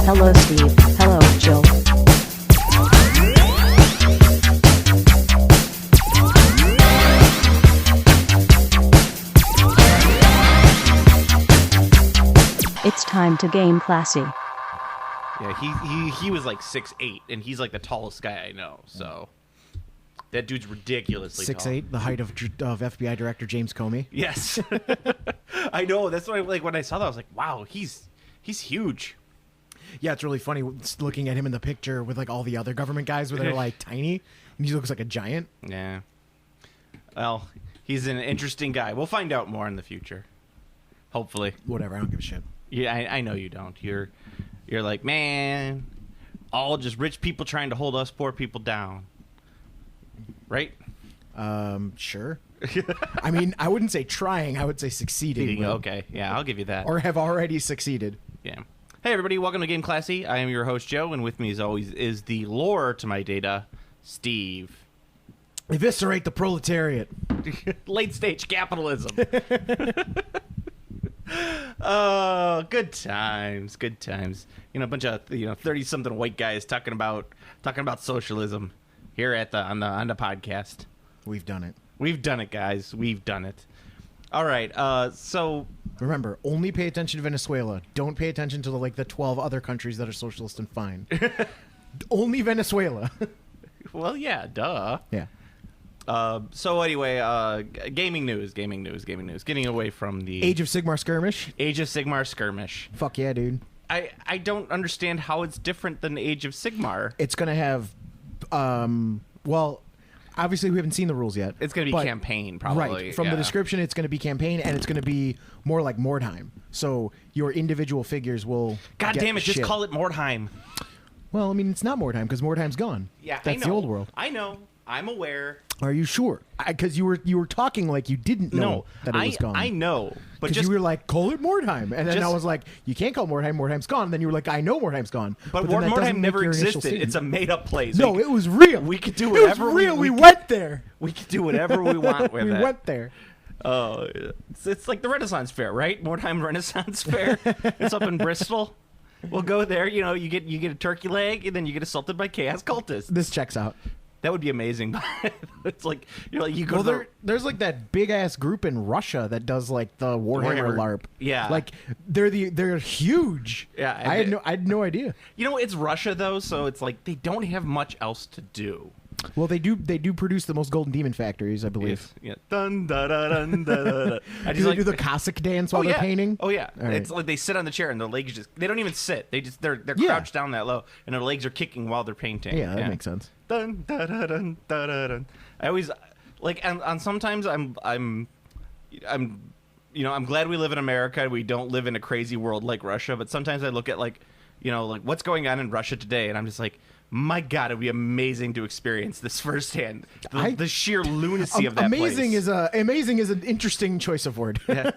Hello, Steve. Hello, Jill. It's time to game classy. Yeah, he was like 6'8", and he's like the tallest guy I know. So that dude's ridiculously tall. 6'8", the height of FBI Director James Comey. Yes, I know. That's why, like, when I saw that, I was like, "Wow, he's huge." Yeah, it's really funny looking at him in the picture with like all the other government guys where they're like tiny, and he looks like a giant. Yeah. Well, he's an interesting guy. We'll find out more in the future. Hopefully. Whatever, I don't give a shit. Yeah, I know you don't. You're like, man, all just rich people trying to hold us poor people down. Right? Sure. I mean, I wouldn't say trying. I would say succeeding. Okay, yeah, I'll give you that. Or have already succeeded. Yeah. Hey, everybody, welcome to Game Classy. I am your host, Joe, and with me, as always, is the lore to my data, Steve. Eviscerate the proletariat. Late-stage capitalism. Oh, good times, good times. You know, a bunch of 30-something white guys talking about socialism here at on the podcast. We've done it. We've done it, guys. We've done it. All right. So remember, only pay attention to Venezuela. Don't pay attention to the 12 other countries that are socialist and fine. Only Venezuela. Well, yeah, duh. Yeah. So anyway, gaming news. Getting away from the Age of Sigmar Skirmish. Age of Sigmar Skirmish. Fuck yeah, dude. I don't understand how it's different than Age of Sigmar. It's gonna have, well, obviously we haven't seen the rules yet. It's gonna be campaign, probably. Right. From the description, it's gonna be campaign, and it's gonna be more like Mordheim. So your individual figures will. God damn it! Just call it Mordheim. Well, I mean, it's not Mordheim because Mordheim's gone. Yeah, that's I know. The old world. I know. I'm aware. Are you sure? Because you were talking like you didn't know that it was gone. I know, but you were like, call it Mordheim, and then I was like, you can't call Mordheim. Mordheim's gone. And then you were like, I know Mordheim's gone. But Mordheim never existed. It's a made-up place. No, it was real. We could do whatever. It was real. We went there. We could do whatever we want with it. We went there. Oh, it's like the Renaissance Fair, right? Mordheim Renaissance Fair. It's up in Bristol. We'll go there. You get a turkey leg, and then you get assaulted by chaos cultists. This checks out. That would be amazing. It's like you go. Well, there's like that big ass group in Russia that does like the Warhammer LARP. Yeah, like they're huge. Yeah, I had no idea. You know, it's Russia though, so it's like they don't have much else to do. Well, they do produce the most golden demon factories, I believe. Yes. Yeah. Dun da da dun da da. Do they do the Cossack dance while they're painting? Oh yeah. Right. It's like they sit on the chair and their legs they don't even sit. They're crouched down that low and their legs are kicking while they're painting. Yeah, that makes sense. Dun da da dun da da dun. I always and sometimes I'm glad we live in America. We don't live in a crazy world like Russia, but sometimes I look at like what's going on in Russia today and I'm just like, my God, it'd be amazing to experience this firsthand. The sheer lunacy of that amazing place. Amazing is an interesting choice of word. Yeah.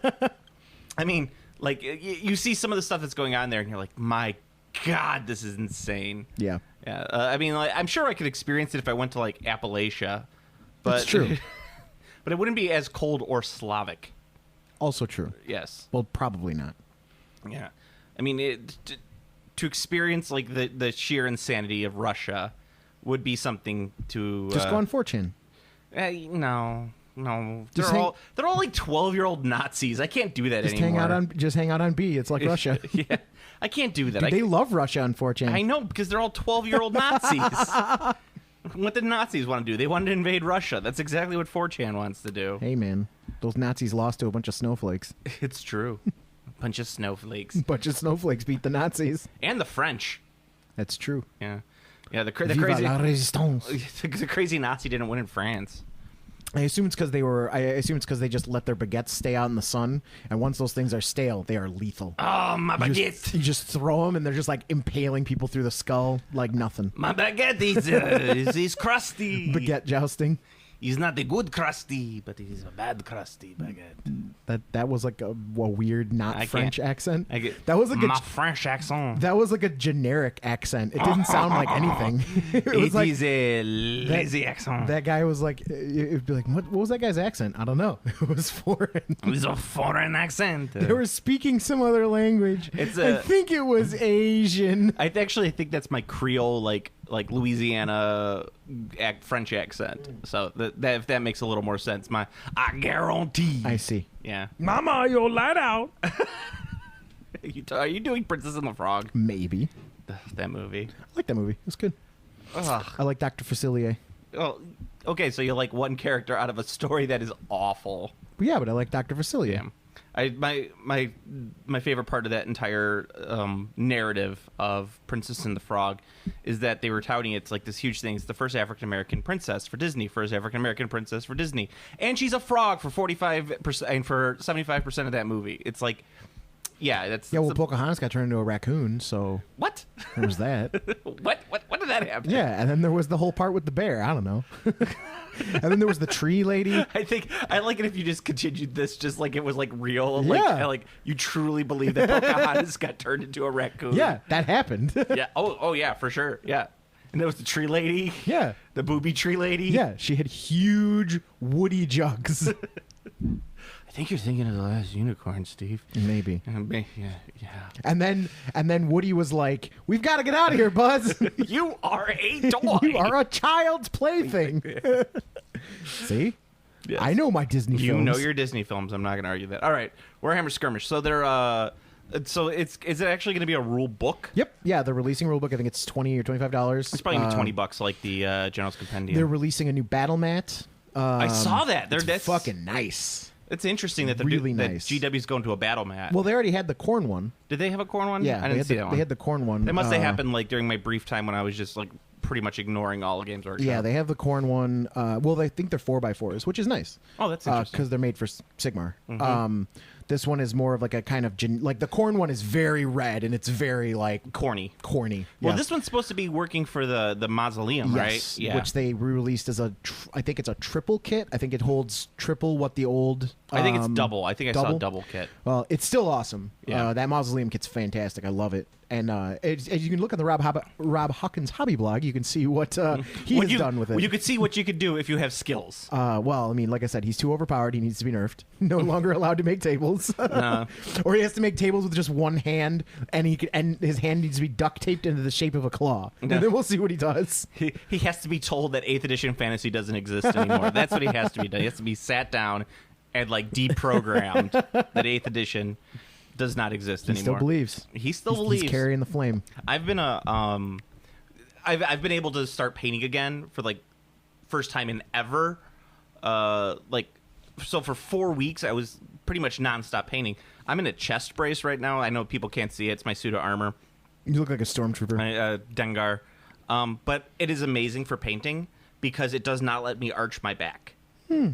I mean, like, you see some of the stuff that's going on there, and you're like, my God, this is insane. Yeah. Yeah. I mean, like, I'm sure I could experience it if I went to, like, Appalachia. But, that's true. But it wouldn't be as cold or Slavic. Also true. Yes. Well, probably not. Yeah. I mean, to experience like the sheer insanity of Russia would be something to just go on 4chan. No. They're all like 12-year-old Nazis. I can't do that anymore. Just hang out on B. It's like Russia. Yeah, I can't do that. Dude, they love Russia on 4chan. I know because they're all 12-year-old Nazis. What did Nazis want to do? They wanted to invade Russia. That's exactly what 4chan wants to do. Hey man, those Nazis lost to a bunch of snowflakes. It's true. Bunch of snowflakes. Bunch of snowflakes beat the Nazis. And the French. That's true. Yeah. Yeah, the Viva crazy la résistance. The crazy Nazi didn't win in France. I assume it's because they just let their baguettes stay out in the sun, and once those things are stale, they are lethal. Oh, my baguette! You just throw them, and they're just like impaling people through the skull like nothing. My baguette is crusty. Baguette jousting. He's not a good Krusty, but he's a bad Krusty baguette. That was like a weird, not French accent. That was like my French accent. That was like a generic accent. It didn't sound like anything. It was is a lazy accent. That guy was like, it'd be like, what was that guy's accent? I don't know. It was foreign. It was a foreign accent. They were speaking some other language. I think it was Asian. I actually think that's my Creole, like Louisiana French accent. So that if that makes a little more sense, I guarantee. I see. Yeah. Mama, you'll let out. Are you doing Princess and the Frog? Maybe. That movie. I like that movie. It was good. Ugh. I like Dr. Facilier. Oh, okay. So you like one character out of a story that is awful. Yeah, but I like Dr. Facilier. Yeah. My favorite part of that entire narrative of Princess and the Frog is that they were touting it's like this huge thing. It's the first African American princess for Disney, first African American princess for Disney, and she's a frog for 45% and for 75% of that movie. It's like, yeah, Pocahontas got turned into a raccoon, so what? There was that. What did that happen? Yeah, and then there was the whole part with the bear. I don't know. And then there was the tree lady. I think I like it if you just continued this just like it was like real. Yeah. Like you truly believe that Pocahontas got turned into a raccoon. Yeah, that happened. Yeah. Oh yeah, for sure. Yeah. And there was the tree lady. Yeah. The booby tree lady. Yeah, she had huge woody jugs. I think you're thinking of the last unicorn, Steve. Maybe. Yeah. And then Woody was like, "We've got to get out of here, Buzz. You are a toy. You are a child's plaything." See? Yes. I know my Disney films. You know your Disney films. I'm not going to argue that. All right. Warhammer Skirmish. So they're so is it actually going to be a rule book? Yep. Yeah, they're releasing a rule book. I think it's $20 or $25. It's probably going to be $20 like the General's Compendium. They're releasing a new battle mat. I saw that. That's fucking nice. It's interesting that really nice. that GW's going to a battle mat. Well, they already had the corn one. Did they have a corn one? Yeah, I didn't see that one. They had the corn one. That must have happened like during my brief time when I was just like pretty much ignoring all the games. Yeah, they have the corn one. Well, I think they're 4x4s, which is nice. Oh, that's interesting. Because they're made for Sigmar. Mm-hmm. This one is more of like a kind of like the corn one is very red and it's very like corny. Yeah. Well, this one's supposed to be working for the mausoleum, right? Yeah. Which they re-released as I think it's a triple kit. I think it holds triple what the old. I think it's double. I think I saw a double kit. Well, it's still awesome. Yeah. That mausoleum kit's fantastic. I love it. And as you can look at the Rob Hawkins hobby blog, you can see what he has done with it. You could see what you could do if you have skills. Well, I mean, like I said, he's too overpowered. He needs to be nerfed. No longer allowed to make tables. Or he has to make tables with just one hand, and his hand needs to be duct taped into the shape of a claw. And then we'll see what he does. He has to be told that 8th edition fantasy doesn't exist anymore. That's what he has to be done. He has to be sat down and like deprogrammed that 8th edition does not exist anymore. He still believes. He still believes. He's carrying the flame. I've been I've been able to start painting again for like first time in ever. So for 4 weeks I was pretty much nonstop painting. I'm in a chest brace right now. I know people can't see it. It's my suit of armor. You look like a stormtrooper. Dengar. But it is amazing for painting because it does not let me arch my back.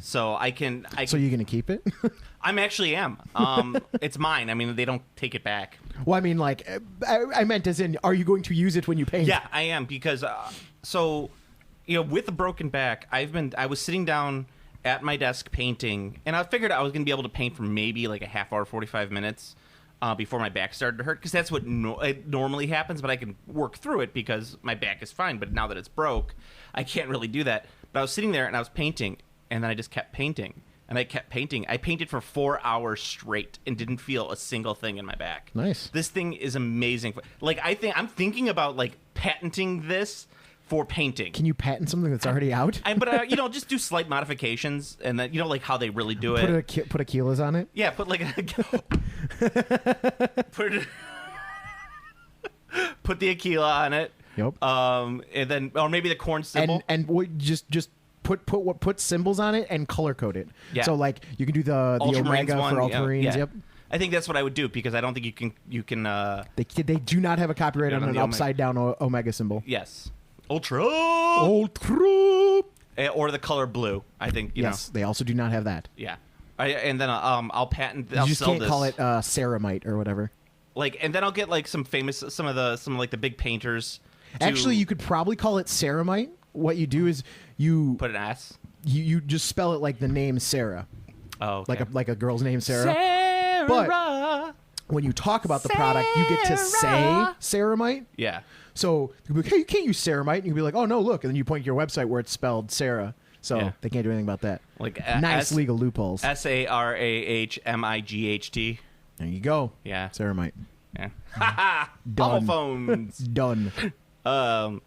So I can. So you're gonna keep it? I'm actually am. It's mine. I mean, they don't take it back. Well, I mean, like, I meant as in, are you going to use it when you paint? Yeah, I am because, with a broken back, I was sitting down at my desk painting, and I figured I was going to be able to paint for maybe like a half hour, 45 minutes before my back started to hurt, because that's what it normally happens, but I can work through it because my back is fine. But now that it's broke, I can't really do that. But I was sitting there and I was painting, and then I just kept painting. And I kept painting. I painted for 4 hours straight and didn't feel a single thing in my back. Nice. This thing is amazing. Like, I'm thinking about like patenting this for painting. Can you patent something that's already out? But just do slight modifications, and then like how they really do it. Put Aquilas on it. Yeah, put like put the Aquila on it. Yep. And then or maybe the corn symbol. And just put symbols on it and color code it. Yeah. So like you can do the Omega one, for Ultramarines. Yeah. Yep. I think that's what I would do because I don't think you can. They do not have a copyright on an upside down Omega symbol. Yes. Ultra. Or the color blue. I think you know. They also do not have that. Yeah. And then I'll patent. You just can't call it ceramite or whatever. Like, and then I'll get like some like the big painters. Actually, you could probably call it ceramite. What you do is you put an S. you just spell it like the name Sarah, Oh, okay. like a girl's name Sarah. Sarah. But when you talk about the product, you get to say ceramite. Yeah. So you'll be like, hey, you can't use ceramite. And you'll be like, oh, no, look. And then you point to your website where it's spelled Sarah. So Yeah. they can't do anything about that. Like nice legal loopholes. SARAHMIGHT. There you go. Yeah. Ceramite. Yeah. Done. Homophones. Done. But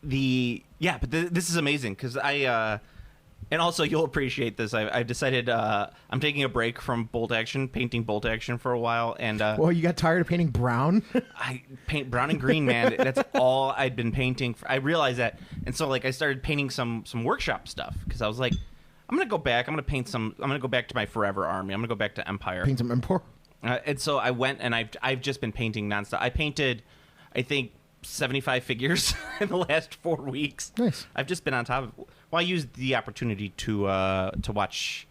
this is amazing because and also you'll appreciate this. I've decided I'm taking a break from painting bolt action for a while, and Well, you got tired of painting brown? I paint brown and green, man. That's all I'd been painting. I realized that, and so like I started painting some workshop stuff because I was like, I'm gonna go back. I'm gonna go back to my forever army. I'm gonna go back to Empire. Paint some Empor? And so I went and I've just been painting nonstop. I painted, I think, 75 figures in the last 4 weeks. Nice. I've just been on top of. Well, I used the opportunity to watch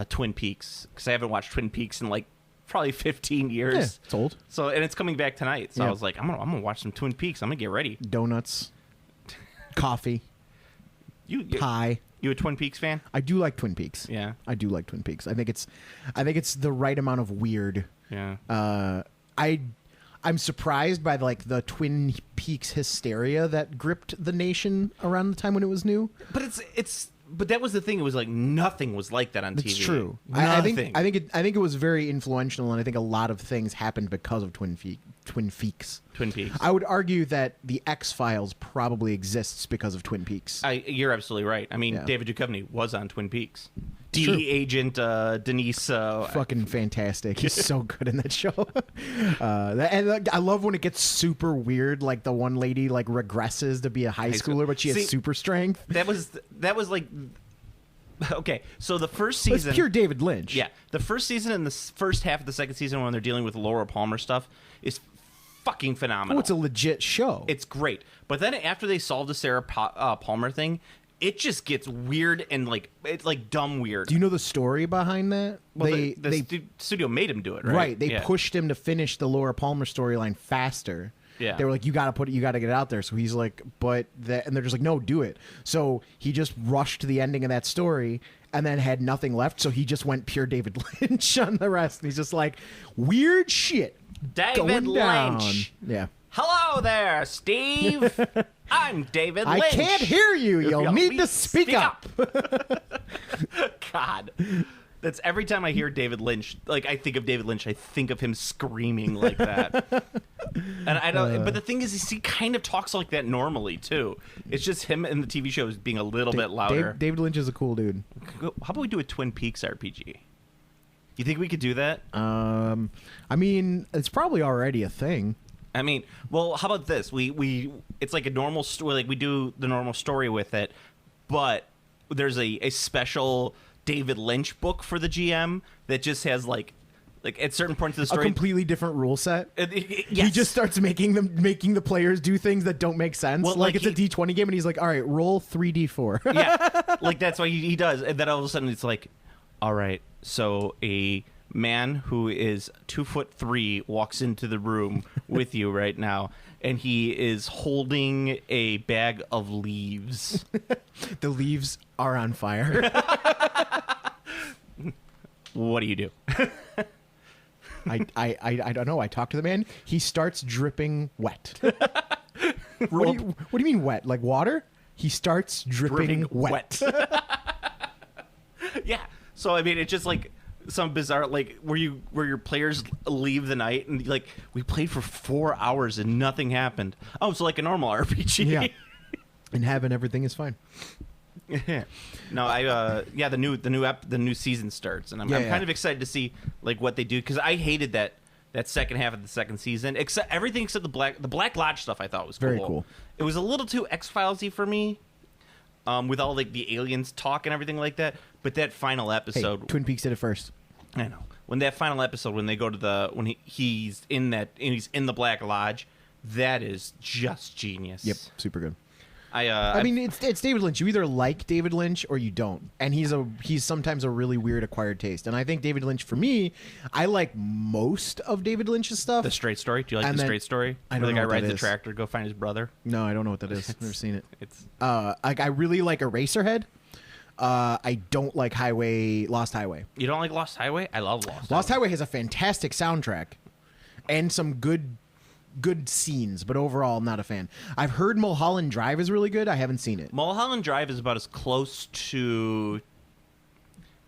Twin Peaks because I haven't watched Twin Peaks in like probably 15 years. Yeah, it's old. So and it's coming back tonight. So Yeah. I was like, I'm gonna watch some Twin Peaks. I'm gonna get ready. Donuts. Coffee. You Pie. You a Twin Peaks fan? I do like Twin Peaks. Yeah. I do like Twin Peaks. I think it's the right amount of weird. Yeah. I'm surprised by like the Twin Peaks hysteria that gripped the nation around the time when it was new. But but that was the thing. It was like nothing was like that on TV. It's true. Nothing. I think it was very influential, and I think a lot of things happened because of Twin Peaks. Twin Peaks. I would argue that the X-Files probably exists because of Twin Peaks. You're absolutely right. I mean, Yeah. David Duchovny was on Twin Peaks. True. DE agent Denise. Fucking fantastic. He's so good in that show. And I love when it gets super weird, like the one lady like regresses to be a high schooler, but she has super strength. That was like. Okay, so the first But season. it's pure David Lynch. Yeah, the first season and the first half of the second season when they're dealing with Laura Palmer stuff is fucking phenomenal. Oh, it's a legit show. It's great. But then after they solved the Sarah Palmer thing, it just gets weird and like it's like dumb weird. Do you know the story behind that? Well, the studio made him do it, right? Right. They Yeah. pushed him to finish the Laura Palmer storyline faster. Yeah. They were like, you got to get it out there. So he's like, and they're just like, no, do it. So he just rushed to the ending of that story and then had nothing left. So he just went pure David Lynch on the rest. And he's just like, weird shit. David going down. Lynch. Yeah. Hello there, Steve. I'm David Lynch. I can't hear you. You'll need to speak up. God. That's every time I hear David Lynch, like I think of David Lynch, I think of him screaming like that. And I don't but the thing is he kind of talks like that normally too. It's just him in the TV shows being a little bit louder. David Lynch is a cool dude. How about we do a Twin Peaks RPG? You think we could do that? I mean, it's probably already a thing. I mean, well, how about this? We it's like a normal story, like we do the normal story with it, but there's a special David Lynch book for the GM that just has like at certain points of the story A completely different rule set. Yes. He just starts making the players do things that don't make sense. Well, like like it's a D20 game, and he's like, "All right, roll 3d4." Yeah, like that's why he does, and then all of a sudden it's like, all right, so a man who is 2'3" walks into the room with you right now, and he is holding a bag of leaves. The leaves are on fire. What do you do? I don't know. I talk to the man. He starts dripping wet. What do you mean wet? Like water? He starts dripping wet. Yeah. So I mean, it's just like some bizarre, like where your players leave the night and like we played for 4 hours and nothing happened. Oh, so like a normal RPG. Yeah. In heaven, everything is fine. No, the new season starts, and I'm kind of excited to see like what they do because I hated that second half of the second season, except everything except the Black Lodge stuff. I thought was very cool. It was a little too X-Filesy for me, with all like the aliens talk and everything like that. But that final episode, Hey, Twin Peaks did it first. I know when that final episode when they go to he's in the Black Lodge, that is just genius. Yep, super good. I mean, it's David Lynch. You either like David Lynch or you don't, and he's sometimes a really weird acquired taste. And I think David Lynch, for me, I like most of David Lynch's stuff. The Straight Story. Do you like And the then- Straight Story? I don't Where the know guy what that rides the is. tractor to go find his brother. No, I don't know what that is. I've never seen it. It's Like I really like Eraserhead. I don't like Lost Highway. You don't like Lost Highway? I love Lost Highway has a fantastic soundtrack and some good scenes, but overall, I'm not a fan. I've heard Mulholland Drive is really good. I haven't seen it. Mulholland Drive is about as close to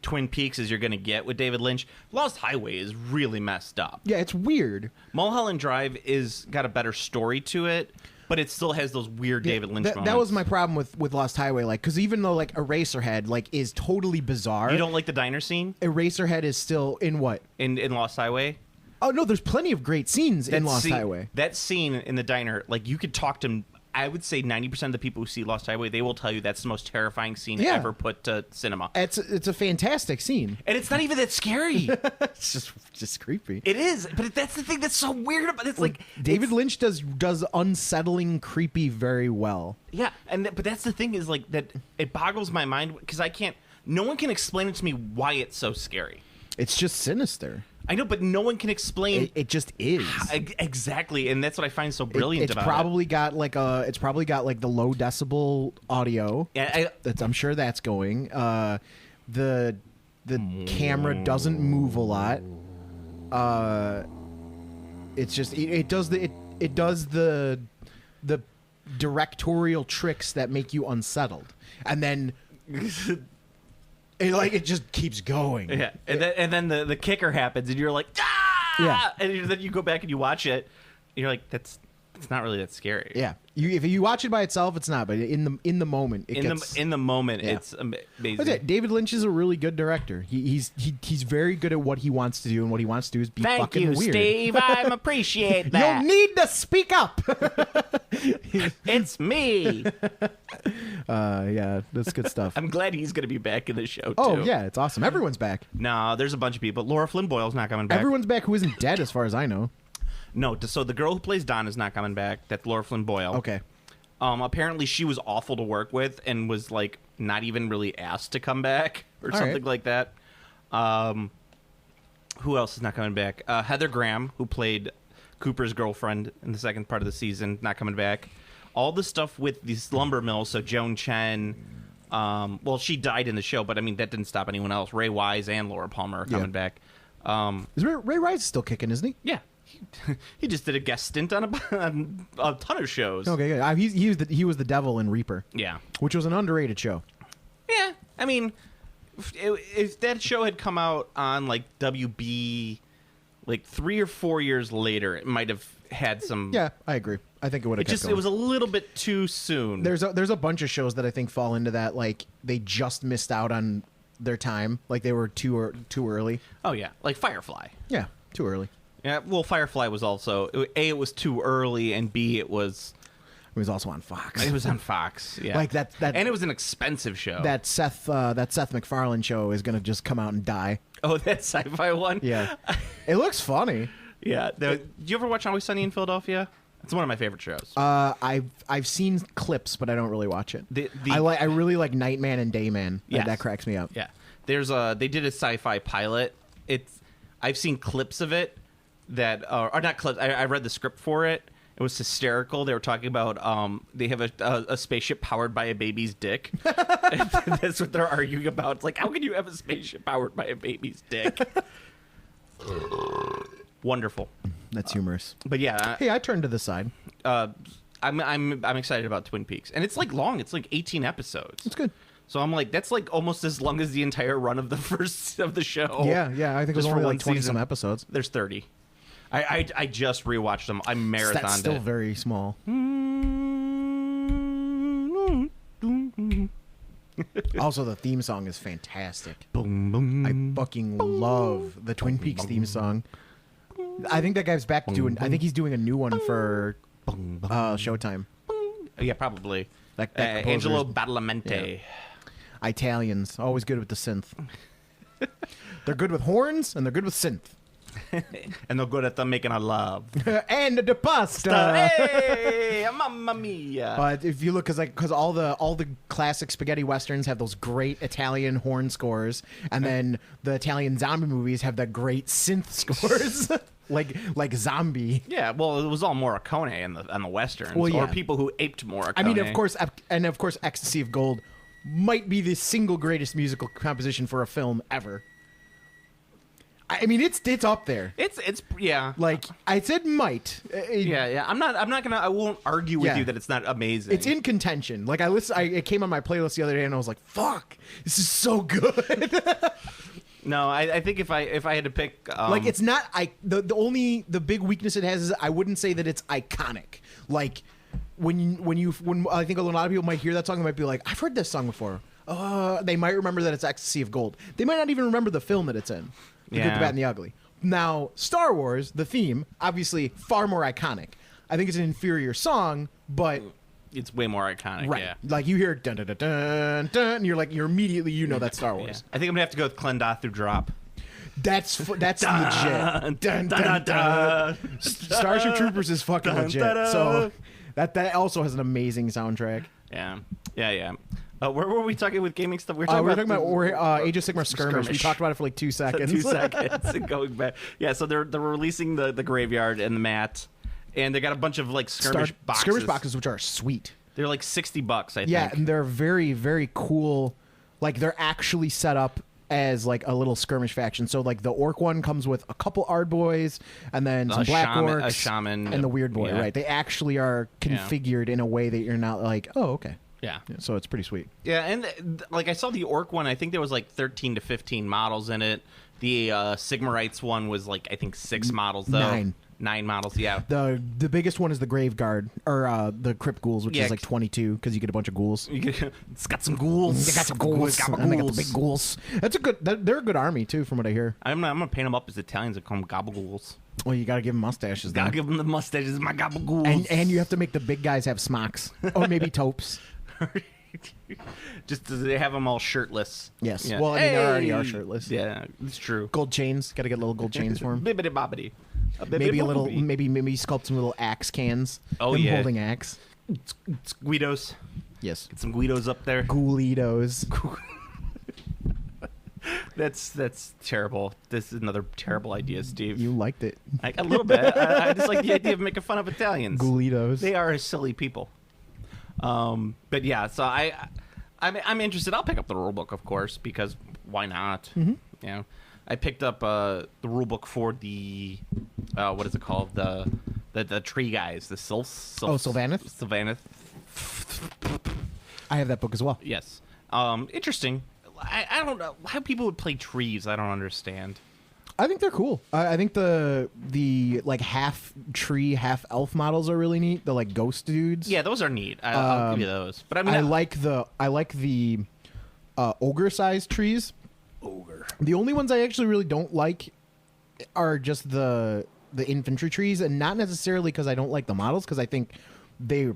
Twin Peaks as you're going to get with David Lynch. Lost Highway is really messed up. Yeah, it's weird. Mulholland Drive is got a better story to it, but it still has those weird David Lynch moments. That was my problem with Lost Highway, like, because even though like Eraserhead like is totally bizarre, You don't like the diner scene Eraserhead is still in what? in Lost Highway? Oh no, there's plenty of great scenes in Lost Highway. That scene in the diner, like you could talk to, I would say 90% of the people who see Lost Highway, they will tell you that's the most terrifying scene ever put to cinema. It's a fantastic scene. And it's not even that scary. It's just creepy. It is, but that's the thing that's so weird about it. It's like David Lynch does unsettling creepy very well. Yeah, but that's the thing is like that it boggles my mind because no one can explain it to me why it's so scary. It's just sinister. I know, but no one can explain. It just is Exactly, and that's what I find so brilliant about it. It's probably got like the low decibel audio. Yeah, I'm sure that's going. The camera doesn't move a lot. It's just it does the directorial tricks that make you unsettled, and then. It just keeps going. Yeah, and then the kicker happens, and you're like, ah! Yeah. And then you go back and you watch it, and you're like, it's not really that scary. Yeah, if you watch it by itself, it's not. But in the moment, in the moment, yeah. It's amazing. That's it. David Lynch is a really good director. He's very good at what he wants to do, and what he wants to do is be fucking weird. Thank you, Steve. I appreciate that. You'll need to speak up. It's me. Yeah, that's good stuff. I'm glad he's going to be back in the show, too. Oh, yeah, it's awesome. Everyone's back. No, there's a bunch of people. Laura Flynn Boyle's not coming back. Everyone's back who isn't dead, as far as I know. No, so the girl who plays Dawn is not coming back. That's Laura Flynn Boyle. Okay. Apparently she was awful to work with and was, like, not even really asked to come back or something like that. Who else is not coming back? Heather Graham, who played Cooper's girlfriend in the second part of the season, not coming back. All the stuff with the slumber mills, so Joan Chen, well, she died in the show, but I mean, that didn't stop anyone else. Ray Wise and Laura Palmer are coming back. Is Ray Wise still kicking, isn't he? Yeah. He just did a guest stint on a ton of shows. Okay, good. He was the devil in Reaper. Yeah. Which was an underrated show. Yeah. I mean, if that show had come out on, like, WB, like, 3 or 4 years later, it might have had some... Yeah, I agree. I think it would have kept going. It was a little bit too soon. There's a bunch of shows that I think fall into that, like, they just missed out on their time. Like, they were too early. Oh, yeah. Like Firefly. Yeah, too early. Yeah, well, Firefly was also... A, it was too early, and B, it was... It was also on Fox. It was on Fox, yeah. Like that, and it was an expensive show. That Seth MacFarlane show is going to just come out and die. Oh, that sci-fi one? Yeah. It looks funny. Yeah. Do you ever watch Always Sunny in Philadelphia? It's one of my favorite shows. I've seen clips, but I don't really watch it. I really like Nightman and Dayman. Yes. That cracks me up. Yeah. They did a sci-fi pilot. I've seen clips of it that or not clips. I read the script for it. It was hysterical. They were talking about they have a spaceship powered by a baby's dick. That's what they're arguing about. It's like, how can you have a spaceship powered by a baby's dick? Wonderful. That's humorous. But yeah, hey, I turned to the side. I'm excited about Twin Peaks, and it's like long. It's like 18 episodes. It's good. So I'm like, that's like almost as long as the entire run of the first of the show. Yeah. I think it was only like 20 some episodes. There's 30. I just rewatched them. I marathoned That's still it. very small. Also, the theme song is fantastic. Boom, boom, I fucking love the Twin Peaks theme song. I think that guy's back doing. I think he's doing a new one for Showtime. Yeah, probably. That Angelo Badalamenti. Yeah. Italians, always good with the synth. They're good with horns and they're good with synth. And they're good at them making a love. And the pasta. Hey, mamma mia! But if you look, because all the classic spaghetti westerns have those great Italian horn scores, and then the Italian zombie movies have the great synth scores, like Zombie. Yeah, well, it was all Morricone on the westerns, Well, yeah. or people who aped Morricone. I mean, of course, Ecstasy of Gold might be the single greatest musical composition for a film ever. I mean, it's up there. It's yeah. Like I said, might. Yeah. I'm not gonna. I won't argue with you that it's not amazing. It's in contention. Like it came on my playlist the other day, and I was like, "Fuck, this is so good." No, I think if I had to pick, like it's not. The big weakness it has is I wouldn't say that it's iconic. Like when I think a lot of people might hear that song and might be like, "I've heard this song before." They might remember that it's Ecstasy of Gold. They might not even remember the film that it's in. The Good, the Bad, and the Ugly. Now, Star Wars, the theme, obviously far more iconic. I think it's an inferior song, but it's way more iconic. Right. Yeah. Like you hear dun dun dun dun dun, and you're immediately that's Star Wars. Yeah. I think I'm gonna have to go with Clendoth through Drop. That's legit. Dun, dun, dun, dun. Starship Troopers is fucking legit. So that also has an amazing soundtrack. Yeah. Where were we talking with gaming stuff? We were talking about Age of Sigmar Skirmish. We talked about it for like 2 seconds. 2 seconds and going back. Yeah, so they're releasing the Graveyard and the Mat, and they got a bunch of like skirmish boxes. Skirmish boxes, which are sweet. They're like $60, I think. Yeah, and they're very, very cool. Like they're actually set up as like a little skirmish faction. So like the orc one comes with a couple Ardboys and then some black orcs, a shaman, and the weird boy. Yeah. Right? They actually are configured in a way that you're not like, oh, okay. Yeah. So it's pretty sweet. Yeah, and like I saw the orc one. I think there was like 13 to 15 models in it. The Sigmarites one was like I think 6 models though. 9 models. Yeah. The biggest one is the Grave Guard or the Crypt Ghouls, which is like 22 because you get a bunch of ghouls. It's got some ghouls. They got some ghouls. And they got the big ghouls. That's a good. They're a good army too, from what I hear. I'm gonna paint them up as Italians and call them gabaghouls. Well, you gotta give them mustaches. Gotta give them the mustaches, my gabaghouls. And you have to make the big guys have smocks or maybe taupes. Just they have them all shirtless. Yes. Yeah. Well, I mean, they already are shirtless. Yeah, it's true. Gold chains. Got to get little gold chains for them. Bibbidi bobbidi. Maybe a little. Maybe sculpt some little axe cans. Oh them yeah. Holding axe. It's Guidos. Yes. Get some Guidos up there. Ghoulitos. That's terrible. This is another terrible idea, Steve. You liked it. A little bit. I just like the idea of making fun of Italians. Ghoulitos. They are silly people. But yeah, so I'm interested. I'll pick up the rulebook, of course, because why not? Mm-hmm. You know, I picked up the rulebook for the what is it called? The tree guys, the Sylvaneth. Sylvaneth. I have that book as well. Yes. Interesting. I don't know how people would play trees. I don't understand. I think they're cool. I think the like half tree, half elf models are really neat. The like ghost dudes. Yeah, those are neat. I'll give you those. But I mean, I like the ogre sized trees. Ogre. The only ones I actually really don't like are just the infantry trees, and not necessarily because I don't like the models, because I think they're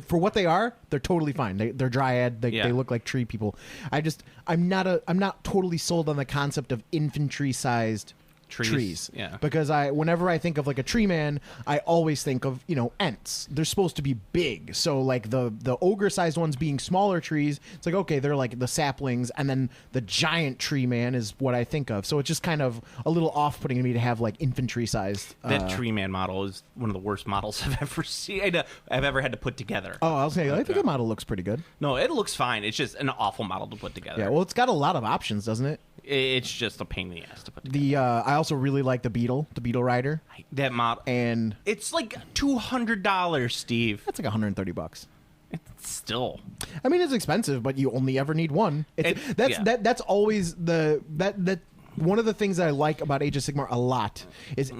for what they are, they're totally fine. They're dryad. They look like tree people. I'm not totally sold on the concept of infantry sized trees. Yeah. Because whenever I think of like a tree man, I always think of, Ents. They're supposed to be big. So like the ogre sized ones being smaller trees, it's like, okay, they're like the saplings, and then the giant tree man is what I think of. So it's just kind of a little off putting to me to have like infantry sized. That tree man model is one of the worst models I've ever seen. I've ever had to put together. Oh, I was saying, I think the model looks pretty good. No, it looks fine. It's just an awful model to put together. Yeah, well, it's got a lot of options, doesn't it? It's just a pain in the ass to put together. I also really like the Beetle Rider. That model, and it's like $200, Steve. That's like $130. It's still. I mean, it's expensive, but you only ever need one. That's always that one of the things that I like about Age of Sigmar a lot is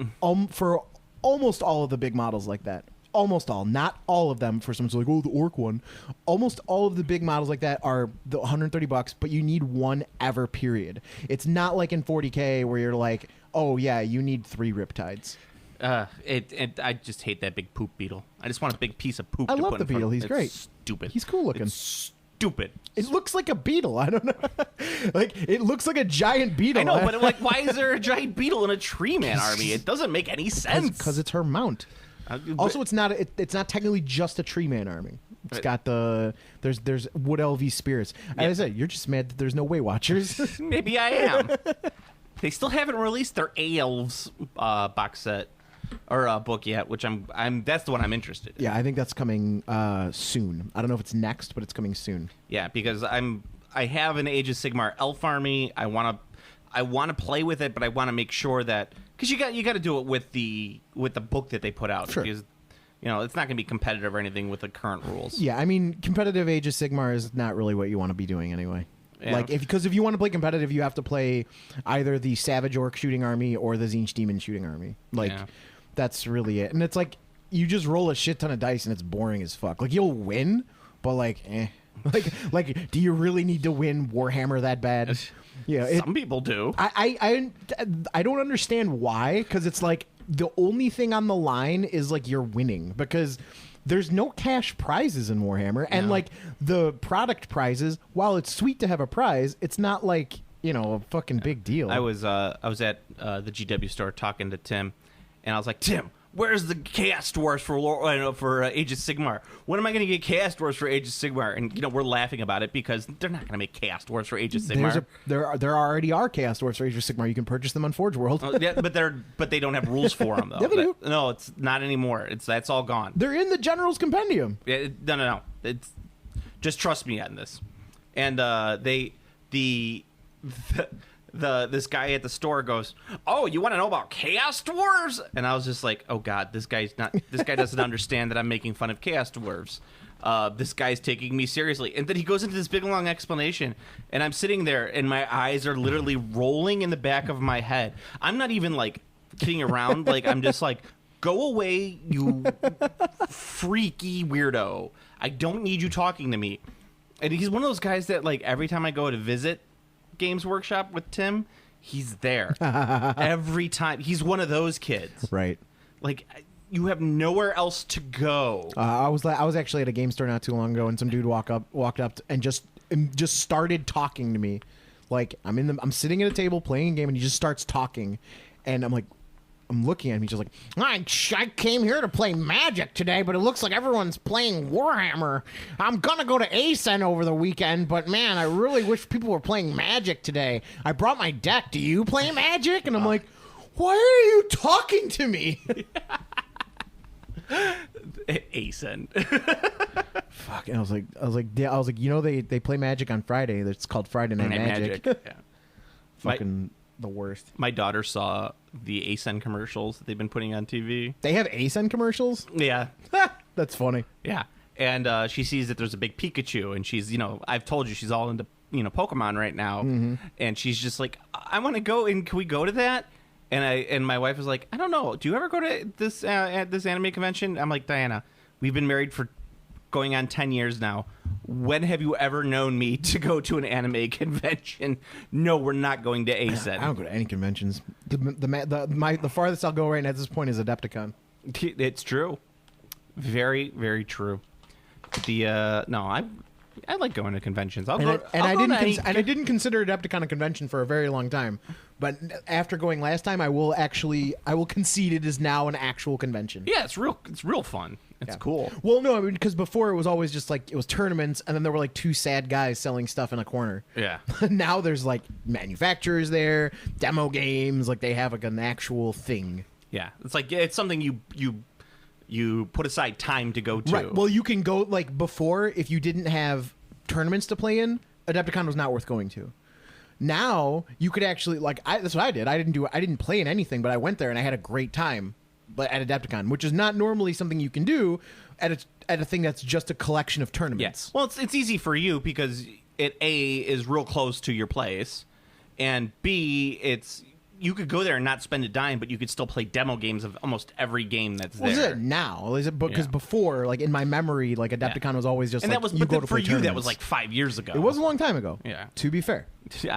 for almost all of the big models like that. Almost all, not all of them. For someone's like, oh, the orc one. Almost all of the big models like that are the $130, but you need one ever. Period. It's not like in 40K where you're like, oh yeah, you need 3 Riptides. I just hate that big poop beetle. I just want a big piece of poop. I to love put the in front beetle. of. He's great. Stupid. He's cool looking. It's stupid. It looks like a beetle. I don't know. Like it looks like a giant beetle. I know, but like, why is there a giant beetle in a tree man army? It doesn't make any sense. Because it's her mount. Also, it's not technically just a tree man army. It's got there's wood LV spirits. As I said, you're just mad that there's no Way Watchers. Maybe I am. They still haven't released their A-Elves box set. or book yet, which that's the one I'm interested in. Yeah, I think that's coming soon. I don't know if it's next, but it's coming soon. Yeah, because I have an Age of Sigmar elf army. I want to play with it, but I want to make sure that because you got to do it with the book that they put out. Sure. Because it's not going to be competitive or anything with the current rules. Yeah, I mean, competitive Age of Sigmar is not really what you want to be doing anyway. Yeah. Like, because if you want to play competitive, you have to play either the Savage Orc shooting army or the Tzeentch Demon shooting army. Like, that's really it. And it's like, you just roll a shit ton of dice and it's boring as fuck. Like, you'll win, but like, eh. Like, do you really need to win Warhammer that bad? Yeah, some people do. I don't understand why, because it's like the only thing on the line is like you're winning, because there's no cash prizes in Warhammer, and like the product prizes, while it's sweet to have a prize, it's not like a fucking big deal. I was at the GW store talking to Tim, and I was like, Tim, where's the Chaos Dwarfs for Age of Sigmar? When am I going to get Chaos Dwarfs for Age of Sigmar? And we're laughing about it because they're not going to make Chaos Dwarfs for Age of Sigmar. There already are Chaos Dwarfs for Age of Sigmar. You can purchase them on Forge World. Yeah, but they don't have rules for them though. Yeah, they do. No, it's not anymore. That's all gone. They're in the General's Compendium. Yeah, no. It's just trust me on this. And this guy at the store goes, "Oh, you want to know about Chaos Dwarves?" And I was just like, "Oh God, this guy doesn't understand that I'm making fun of Chaos Dwarves. This guy's taking me seriously." And then he goes into this big long explanation, and I'm sitting there, and my eyes are literally rolling in the back of my head. I'm not even like kidding around. Like I'm just like, "Go away, you freaky weirdo! I don't need you talking to me." And he's one of those guys that like every time I go to visit Games Workshop with Tim, he's there every time. He's one of those kids, right? Like you have nowhere else to go. I was actually at a game store not too long ago, and some dude walked up and just started talking to me. Like I'm sitting at a table playing a game, and he just starts talking, and I'm looking at him. He's just like, I came here to play Magic today, but it looks like everyone's playing Warhammer. I'm gonna go to ASEN over the weekend, but man, I really wish people were playing Magic today. I brought my deck. Do you play Magic? And I'm like, why are you talking to me? ASEN. Fuck. And I was like, they play Magic on Friday. It's called Friday Night Magic. Yeah. Fucking the worst. My daughter saw the ASEN commercials that they've been putting on TV. They have ASEN commercials? Yeah. That's funny. Yeah. And she sees that there's a big Pikachu, and she's, I've told you she's all into, Pokemon right now. Mm-hmm. And she's just like, I want to go, and can we go to that? And my wife was like, I don't know. Do you ever go to this at this anime convention? I'm like, Diana, we've been married for going on 10 years now. When have you ever known me to go to an anime convention? No, we're not going to ASEN. I don't go to any conventions. The farthest I'll go right now at this point is Adepticon. It's true. Very, very true. I like going to conventions. I didn't consider Adepticon a convention for a very long time, but after going last time, I will concede it is now an actual convention. Yeah, it's real fun. It's cool. Well, no, I mean, because before it was always just like it was tournaments, and then there were like two sad guys selling stuff in a corner. Yeah. Now there's like manufacturers there, demo games, like they have like an actual thing. Yeah, it's something you put aside time to go to. Right. Well, you can go like before if you didn't have tournaments to play in, Adepticon was not worth going to. Now you could actually that's what I did. I didn't play in anything, but I went there and I had a great time. But at Adepticon, which is not normally something you can do at a thing that's just a collection of tournaments. Yes. Well, it's easy for you because it A is real close to your place, and B you could go there and not spend a dime, but you could still play demo games of almost every game that's there. Is it now? Is it because before, like in my memory, like Adepticon was always just and like that was you go to for play you tournaments. that was like 5 years ago. It was a long time ago. Yeah. To be fair. Yeah.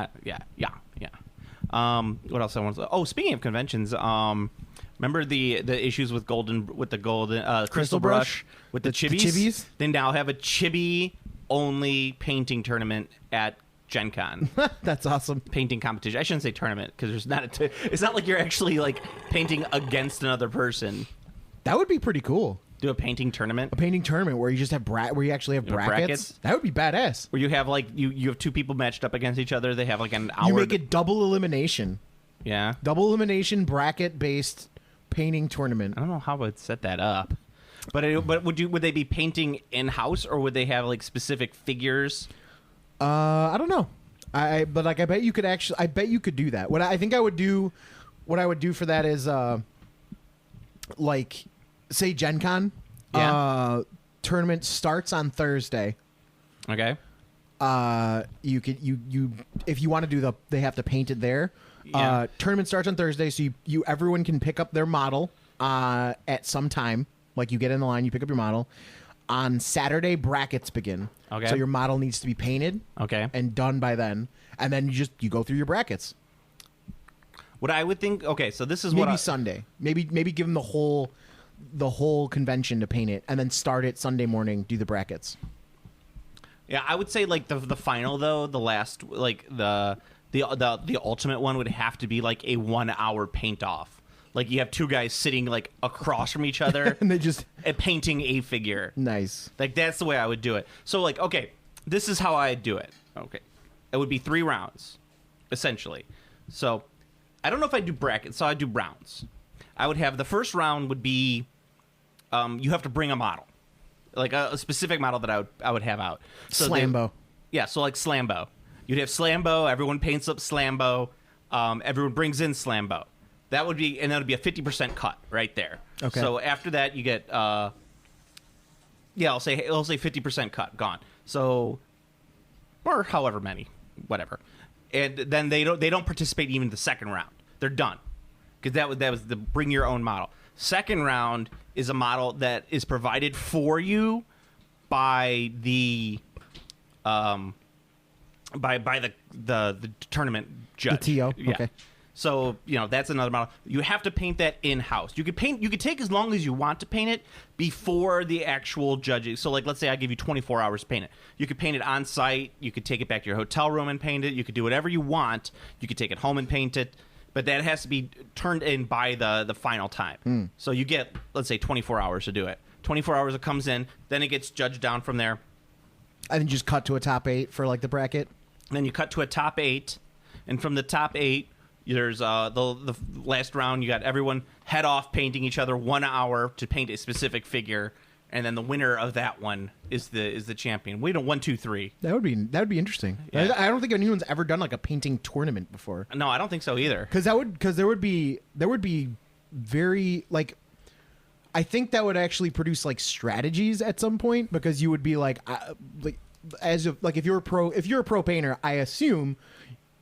What else I want to say? Oh, speaking of conventions, remember the issues with the golden Crystal Brush with the chibis? They now have a chibi only painting tournament at Gen Con. That's awesome. Painting competition. I shouldn't say tournament because there's not it's not like you're actually like painting against another person. That would be pretty cool. Do a painting tournament. A painting tournament where you just have where you actually have brackets. That would be badass. Where you have like you have two people matched up against each other. They have like an hour. You make it double elimination. Yeah. Double elimination bracket based painting tournament. I don't know how I would set that up, but would they be painting in house, or would they have like specific figures? I don't know. I bet you could do that. What I would do for that is like say Gen Con. Yeah. Tournament starts on Thursday. Okay. You could if you want to do they have to paint it there. Yeah. Tournament starts on Thursday, so everyone can pick up their model at some time. Like you get in the line, you pick up your model. On Saturday, brackets begin. Okay. So your model needs to be painted. Okay. And done by then, and then you go through your brackets. What I would think. Okay, so this is maybe Sunday. Maybe give them the whole convention to paint it, and then start it Sunday morning. Do the brackets. Yeah, I would say like the final though, the last like the ultimate one would have to be like a 1 hour paint off. Like you have two guys sitting like across from each other and they just painting a figure. Nice. Like that's the way I would do it. So like okay, this is how I'd do it. Okay. It would be 3 rounds essentially. So I don't know if I'd do brackets, so I'd do rounds. I would have the first round would be you have to bring a model. Like a specific model that I would have out. So Slambo. So like Slambo. You'd have Slambo, everyone paints up Slambo, everyone brings in Slambo. That would be a 50% cut right there. Okay. So after that you get I'll say 50% cut, gone. So or however many, whatever. And then they don't participate even in the second round. They're done. Because that was the bring your own model. Second round is a model that is provided for you by the by the tournament judge. The TO. Yeah. Okay. So, that's another model. You have to paint that in-house. You could take as long as you want to paint it before the actual judging. So, like, let's say I give you 24 hours to paint it. You could paint it on site. You could take it back to your hotel room and paint it. You could do whatever you want. You could take it home and paint it. But that has to be turned in by the final time. So you get, let's say, 24 hours to do it. 24 hours it comes in. Then it gets judged down from there. And then just cut to a top 8 for, like, the bracket? And then you cut to a top 8. And from the top 8... There's the last round. You got everyone head off painting each other 1 hour to paint a specific figure, and then the winner of that one is the champion. We don't 1, 2, 3. That would be interesting. Yeah. I don't think anyone's ever done like a painting tournament before. No, I don't think so either. Because there would be very like. I think that would actually produce like strategies at some point because you would be like if you're a pro painter, I assume.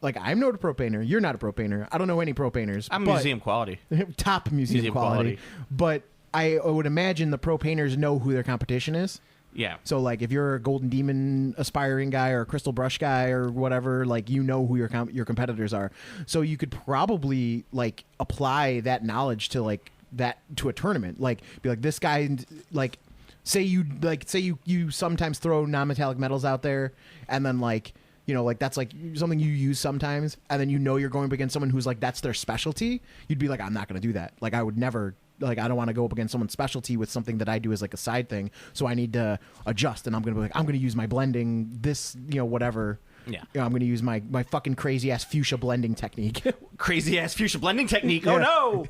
Like, I'm not a pro painter. You're not a pro painter. I don't know any pro painters. I'm museum quality. Top museum quality. But I would imagine the pro painters know who their competition is. Yeah. So, like, if you're a Golden Demon aspiring guy or a Crystal Brush guy or whatever, like, you know who your competitors are. So you could probably, like, apply that knowledge to, like, that to a tournament. Like, be like, this guy, like, say you sometimes throw non-metallic metals out there and then, like, like that's like something you use sometimes, and then you're going up against someone who's like that's their specialty. You'd be like, I'm not going to do that. Like I would never. Like I don't want to go up against someone's specialty with something that I do as like a side thing. So I need to adjust, and I'm going to be like, I'm going to use my blending this, whatever. Yeah. I'm going to use my fucking crazy ass fuchsia blending technique. Crazy ass fuchsia blending technique. Oh no.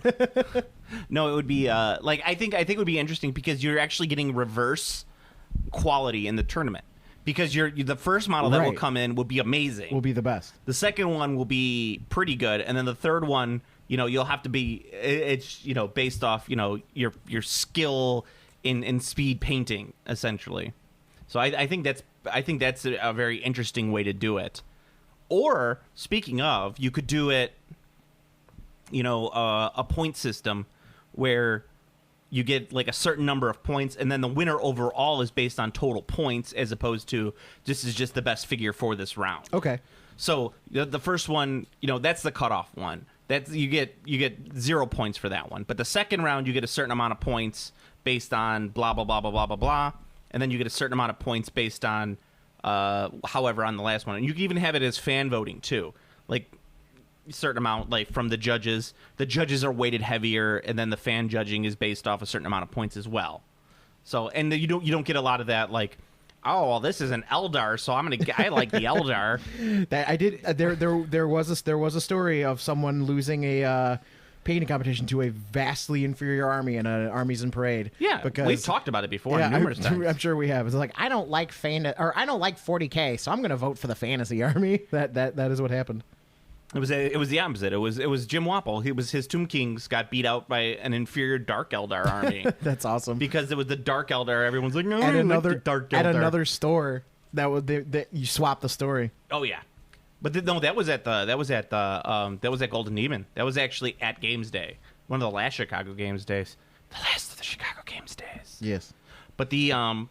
No, it would be I think it would be interesting because you're actually getting reverse quality in the tournament. Because the first model that will come in will be amazing. Will be the best. The second one will be pretty good, and then the third one, you'll have to be. It's based off your skill in speed painting essentially. So I think that's a very interesting way to do it. Or speaking of, you could do it, a point system where you get like a certain number of points, and then the winner overall is based on total points as opposed to this is just the best figure for this round. Okay. So the first one, that's the cutoff one. That's you get 0 points for that one. But the second round, you get a certain amount of points based on blah blah blah blah blah blah blah, and then you get a certain amount of points based on however on the last one. And you can even have it as fan voting too, like. Certain amount like from the judges are weighted heavier, and then the fan judging is based off a certain amount of points as well. So and you don't get a lot of that like, oh well, this is an Eldar, so I like the Eldar. That I did there was a story of someone losing a painting competition to a vastly inferior army in an Armies in Parade. Yeah, because we've talked about it before numerous times. I'm sure we have. It's like, I don't like I don't like 40K, so I'm going to vote for the fantasy army. That is what happened. It was the opposite. It was Jim Wapple. His Tomb Kings got beat out by an inferior Dark Eldar army. That's awesome. Because it was the Dark Eldar. Everyone's like, no, at Dark Eldar. At another store that you swap the story. Oh yeah. But that was at Golden Demon. That was actually at Games Day, one of the last Chicago Games Days, the last of the Chicago Games Days. Yes. But I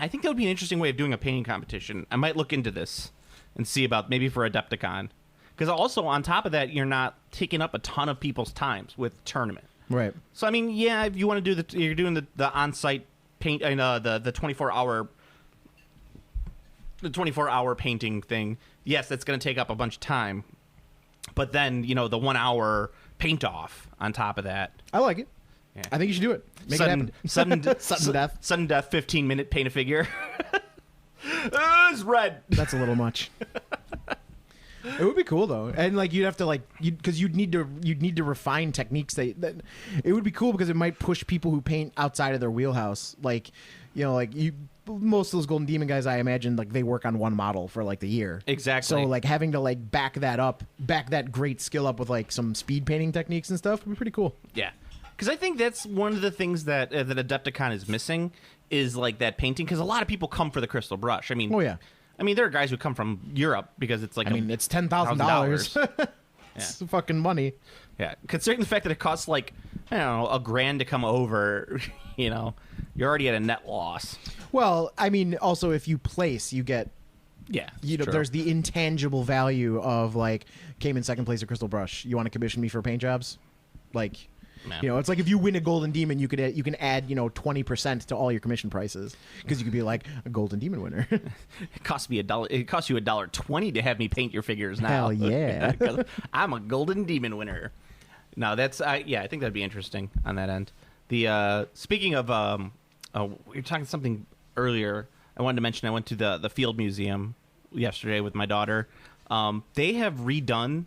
think that would be an interesting way of doing a painting competition. I might look into this and see about maybe for Adepticon, because also on top of that, you're not taking up a ton of people's times with tournament. Right. So I mean, yeah, if you want to do you're doing the on-site paint and the 24-hour painting thing. Yes, that's going to take up a bunch of time. But then, the 1 hour paint off on top of that. I like it. Yeah. I think you should do it. Make it happen. Sudden death. Sudden death, 15-minute paint a figure. It's red. That's a little much. It would be cool though, and you'd have to because you'd need to refine techniques that it would be cool because it might push people who paint outside of their wheelhouse. Most of those Golden Demon guys, I imagine, they work on one model for the year. Exactly. So having to back that great skill up with some speed painting techniques and stuff would be pretty cool. Yeah, because I think that's one of the things that Adepticon is missing is that painting. Because a lot of people come for the crystal brush. I mean, oh yeah. I mean, there are guys who come from Europe because it's it's $10,000. It's fucking money. Yeah, considering the fact that it costs I don't know, $1,000 to come over, you're already at a net loss. Well, I mean, also if you place, you get. Yeah, there's the intangible value of came in second place at Crystal Brush. You want to commission me for paint jobs, Yeah. It's if you win a Golden Demon, you can add 20% to all your commission prices because you could be a Golden Demon winner. It costs me $1. It costs you $1.20 to have me paint your figures now. Hell yeah! 'Cause I'm a Golden Demon winner. No, that's I think that'd be interesting on that end. The speaking of we were talking something earlier. I wanted to mention I went to the Field Museum yesterday with my daughter. They have redone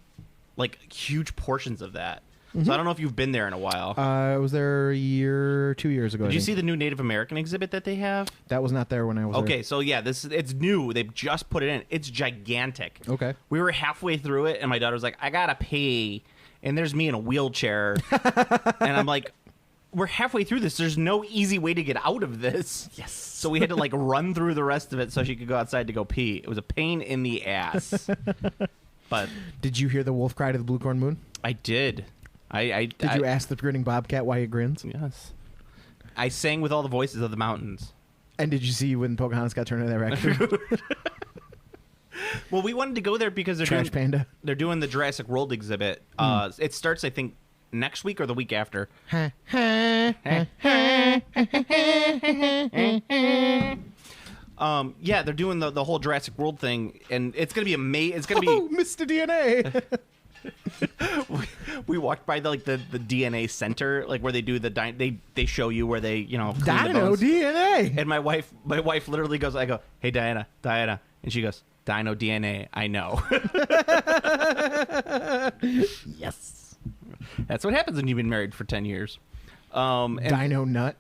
huge portions of that. So I don't know if you've been there in a while. I was there 2 years ago. Did you see the new Native American exhibit that they have? That was not there when I was there. Okay, so yeah, it's new. They've just put it in. It's gigantic. Okay. We were halfway through it, and my daughter was like, I gotta pee. And there's me in a wheelchair. And I'm like, we're halfway through this. There's no easy way to get out of this. Yes. So we had to run through the rest of it so she could go outside to go pee. It was a pain in the ass. But did you hear the wolf cry to the blue corn moon? I did. Did you ask the grinning bobcat why it grins? Yes. I sang with all the voices of the mountains. And did you see when Pocahontas got turned into that raccoon? Well, we wanted to go there because Panda. They're doing the Jurassic World exhibit. It starts, I think, next week or the week after. Yeah, they're doing the whole Jurassic World thing, and it's gonna be amazing. It's gonna be Mr. DNA. we walked by the DNA center, where they do they show you where they clean the Dino bones. DNA. And my wife literally goes, I go, hey Diana, and she goes, Dino DNA, I know. Yes. That's what happens when you've been married for 10 years. And Dino nut.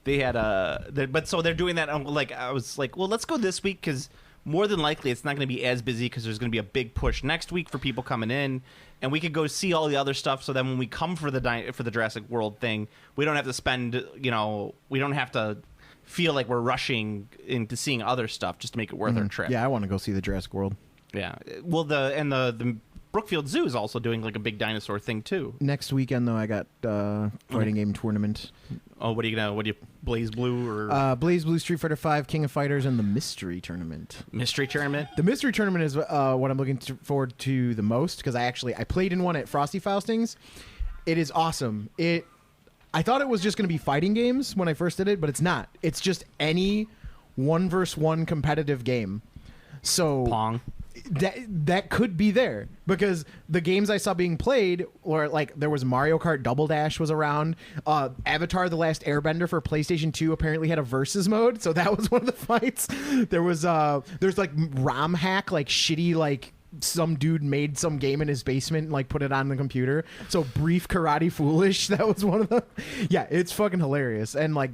they had but so they're doing that. I was like, well, let's go this week because more than likely it's not going to be as busy because there's going to be a big push next week for people coming in, and we could go see all the other stuff. So then when we come for the Jurassic World thing, we don't have to spend, we don't have to feel like we're rushing into seeing other stuff just to make it worth our trip. Yeah, I want to go see the Jurassic World. Yeah. Well, the Brookfield Zoo is also doing a big dinosaur thing too. Next weekend though, I got fighting game tournament. Oh, what do you Blaze Blue or Blaze Blue, Street Fighter V, King of Fighters, and the Mystery Tournament. Mystery Tournament? The Mystery Tournament is what I'm looking forward to the most because I played in one at Frosty Faustings. It is awesome. I thought it was just going to be fighting games when I first did it, but it's not. It's just any 1v1 competitive game. So Pong. That could be there because the games I saw being played were there was Mario Kart Double Dash was around. Avatar: The Last Airbender for PlayStation 2 apparently had a versus mode, so that was one of the fights. There's ROM hack, shitty some dude made some game in his basement and like put it on the computer. So Brief Karate Foolish, that was one of them. Yeah, it's fucking hilarious. And like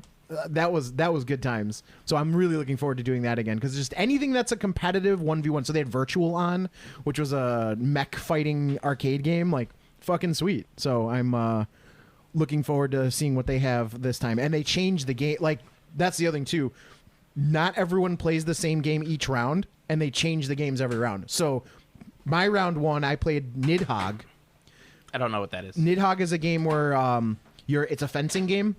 that was good times. So I'm really looking forward to doing that again because just anything that's a competitive 1v1. So they had Virtual On, which was a mech fighting arcade game, like fucking sweet. So I'm looking forward to seeing what they have this time. And they changed the game. Like that's the other thing too. Not everyone plays the same game each round, and they change the games every round. So my round 1, I played Nidhogg. I don't know what that is. Nidhogg is a game where it's a fencing game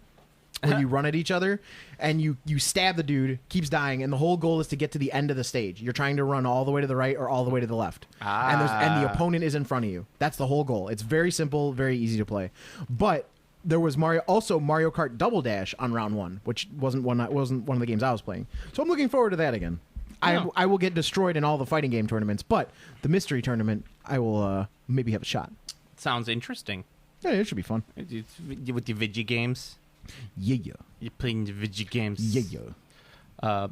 where you run at each other and you stab the dude, keeps dying, and the whole goal is to get to the end of the stage. You're trying to run all the way to the right or all the way to the left. And the opponent is in front of you. That's the whole goal. It's very simple, very easy to play. But there was Mario Kart Double Dash on round 1, which wasn't one of the games I was playing. So I'm looking forward to that again. Yeah. I will get destroyed in all the fighting game tournaments, but the mystery tournament I will maybe have a shot. Sounds interesting. Yeah, it should be fun. With the video games. Yeah. You're playing the video games. Yeah. What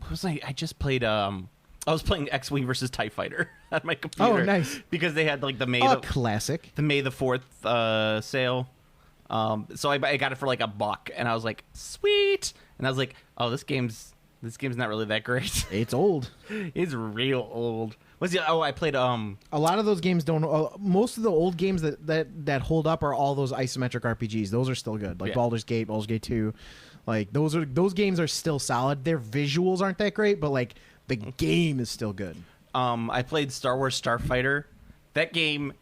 was I just played I was playing X-Wing versus TIE Fighter on my computer. Oh, nice. Because they had like the May classic. The May the 4th sale. So I got it for like $1 and I was like, sweet. And I was like, oh, this game's not really that great. It's old. It's real old. I played a lot of those games don't most of the old games that hold up are all those isometric RPGs. Those are still good. Like Baldur's Gate 2. Like those games are still solid. Their visuals aren't that great, but like the game is still good. I played Star Wars Starfighter. That game,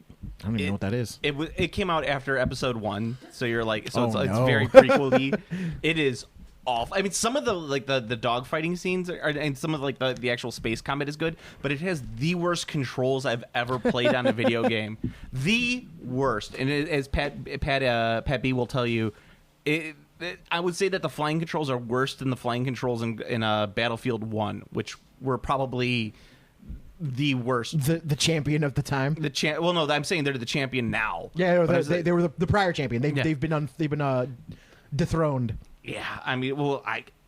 I don't even know what that is. It came out after episode 1, so you're like, so Oh, it's no. very prequel-y. It is awful. I mean, some of the like the dog fighting scenes and some of like the actual space combat is good, but it has the worst controls I've ever played on a video game. The worst. And as Pat B will tell you, I would say that the flying controls are worse than the flying controls in Battlefield 1, which were probably the worst. The champion of the time. Well, no, I'm saying they're the champion now. Yeah, they were the prior champion. They've been dethroned. Yeah, I mean, well,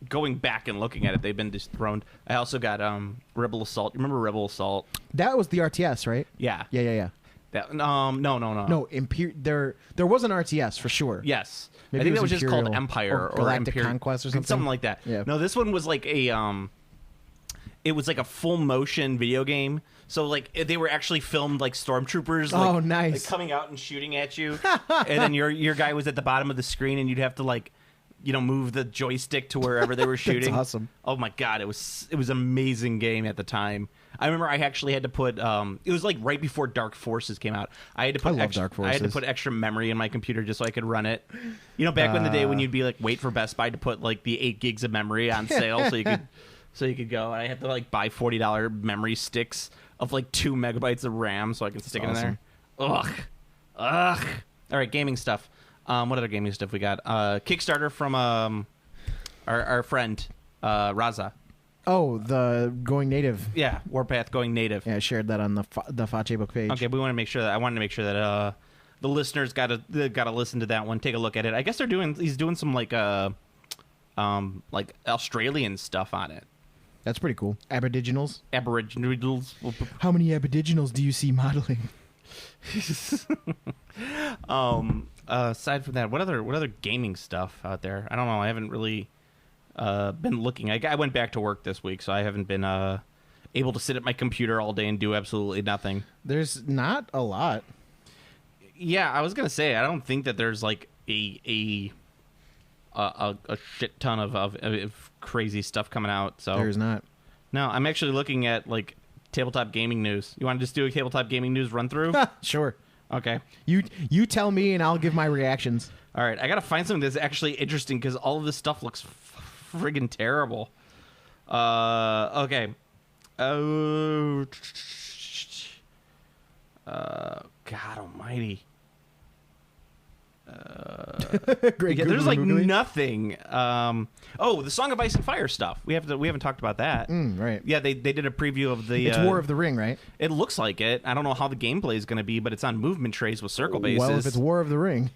going back and looking at it, they've been dethroned. I also got Rebel Assault. You remember Rebel Assault? That was the RTS, right? Yeah. Yeah. That, no. No, there was an RTS for sure. Yes. Maybe I think it that was was just called Imperial Empire or Galactic Imperial, Conquest or something. Something like that. Yeah. No, this one was like it was like a full motion video game. So like they were actually filmed like stormtroopers. Like, oh, nice. Like coming out and shooting at you, and then your guy was at the bottom of the screen, and you'd have to like, move the joystick to wherever they were shooting. That's awesome. Oh my god, it was an amazing game at the time. I remember I actually had to put it was like right before Dark Forces came out. I had to put Dark Forces. I had to put extra memory in my computer just so I could run it. Back in the day when you'd be like wait for Best Buy to put like the 8 gigs of memory on sale so you could go. And I had to like buy $40 memory sticks of like 2 megabytes of RAM so I can stick it in there. Ugh. All right, gaming stuff. What other gaming stuff we got? Kickstarter from our friend Raza. Oh, the going native. Yeah, Warpath going native. Yeah, I shared that on the Facebook page. Okay, we want to make sure that I wanted to make sure that the listeners got to listen to that one, take a look at it. I guess he's doing some like Australian stuff on it. That's pretty cool. Aboriginals. How many Aboriginals do you see modeling? Aside from that, what other gaming stuff out there? I don't know. I haven't really been looking. I went back to work this week, so I haven't been able to sit at my computer all day and do absolutely nothing. There's not a lot. Yeah, I was gonna say I don't think that there's like a shit ton of crazy stuff coming out. So there's not. No, I'm actually looking at like tabletop gaming news. You want to just do a tabletop gaming news run through? Sure. Okay. You tell me and I'll give my reactions. All right. I got to find something that's actually interesting because all of this stuff looks friggin' terrible. Okay. Oh. God almighty. Great. Yeah, there's like nothing. The Song of Ice and Fire stuff. We haven't talked about that. Right. Yeah, they did a preview of the. It's War of the Ring, right? It looks like it. I don't know how the gameplay is going to be, but it's on movement trays with circle bases. Well, if it's War of the Ring,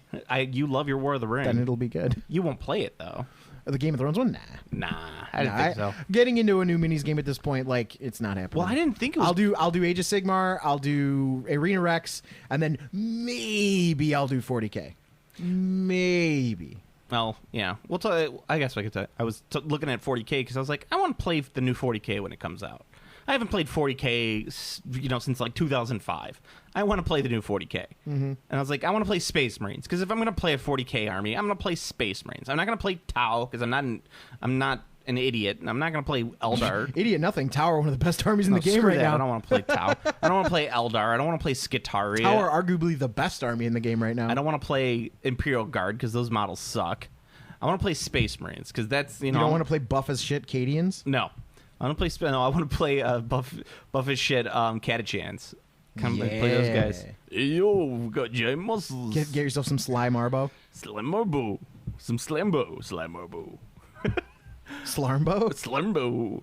you love your War of the Ring. then it'll be good. You won't play it though. The Game of Thrones one? Nah, I didn't think so. Getting into a new minis game at this point, like, it's not happening. Well, I didn't think it was. I'll do Age of Sigmar, I'll do Arena Rex, and then maybe I'll do 40K. Maybe. Well, yeah. We'll tell. I guess I could tell. I was looking at 40K because I was like, I want to play the new 40K when it comes out. I haven't played 40K, since like 2005. I want to play the new 40K. Mm-hmm. And I was like, I want to play Space Marines because if I'm going to play a 40K army, I'm going to play Space Marines. I'm not going to play Tau because I'm not an idiot. And I'm not going to play Eldar. Idiot nothing. Tower, one of the best armies in the game right now. I don't want to play Tau. I don't want to play Eldar. I don't want to play Skitaria. Tower, arguably the best army in the game right now. I don't want to play Imperial Guard because those models suck. I want to play Space Marines because that's, You don't want to play buff as shit Cadians? No. I want to play. No, I want to play buff as shit Catachans. Come play those guys. Hey, yo, we got giant muscles. Get yourself some Slimarbo. Slimmerbo. Some Slimbo. Slimerbo. Slarmbo? Slimbo.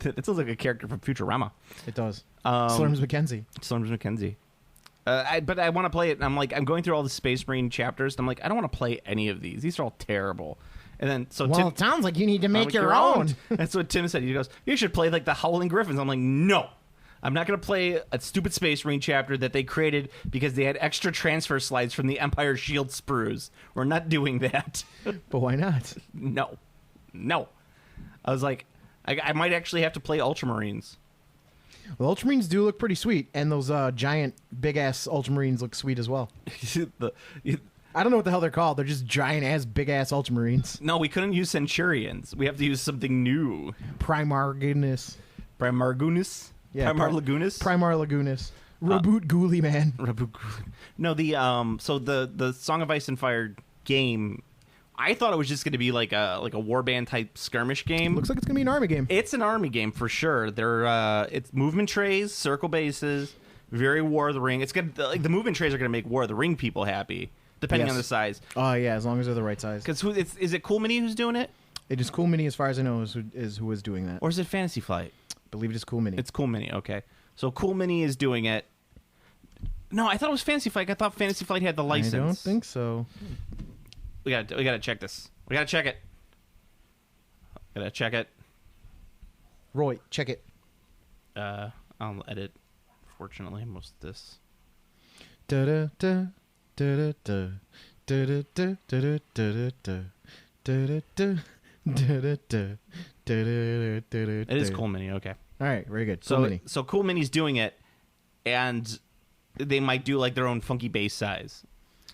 That sounds like a character from Futurama. It does. Slurms McKenzie. Slurms McKenzie. But I want to play it. And I'm going through all the Space Marine chapters. And I'm like, I don't want to play any of these. These are all terrible. And then Tim, it sounds like you need to make your own. That's what Tim said. He goes, you should play like the Howling Griffins. I'm like, no. I'm not going to play a stupid Space Marine chapter that they created because they had extra transfer slides from the Empire Shield sprues. We're not doing that. But why not? No. I was like, I might actually have to play Ultramarines. Well, Ultramarines do look pretty sweet, and those giant, big-ass Ultramarines look sweet as well. I don't know what the hell they're called. They're just giant-ass, big-ass Ultramarines. No, we couldn't use Centurions. We have to use something new. Primargunus. Yeah, Primar Lagunas? Primar Lagunas. Reboot Ghoulie, man. Reboot Ghoulie. No, the Song of Ice and Fire game, I thought it was just going to be like a warband type skirmish game. Looks like it's going to be an army game. It's an army game for sure. It's movement trays, circle bases, very War of the Ring. It's good. The movement trays are going to make War of the Ring people happy, depending on the size. Oh yeah, as long as they're the right size. Because is it Cool Mini who's doing it? It is Cool Mini, as far as I know, is who is doing that. Or is it Fantasy Flight? I believe it is Cool Mini. It's Cool Mini. Okay, so Cool Mini is doing it. No, I thought it was Fantasy Flight. I thought Fantasy Flight had the license. I don't think so. We gotta check this. We gotta check it. Roy, check it. I'll edit. Fortunately, most of this. Da da da da da da da da da da da. It is Cool Mini, okay. All right, very good. Cool Mini. So Cool Mini's doing it, and they might do like their own funky base size.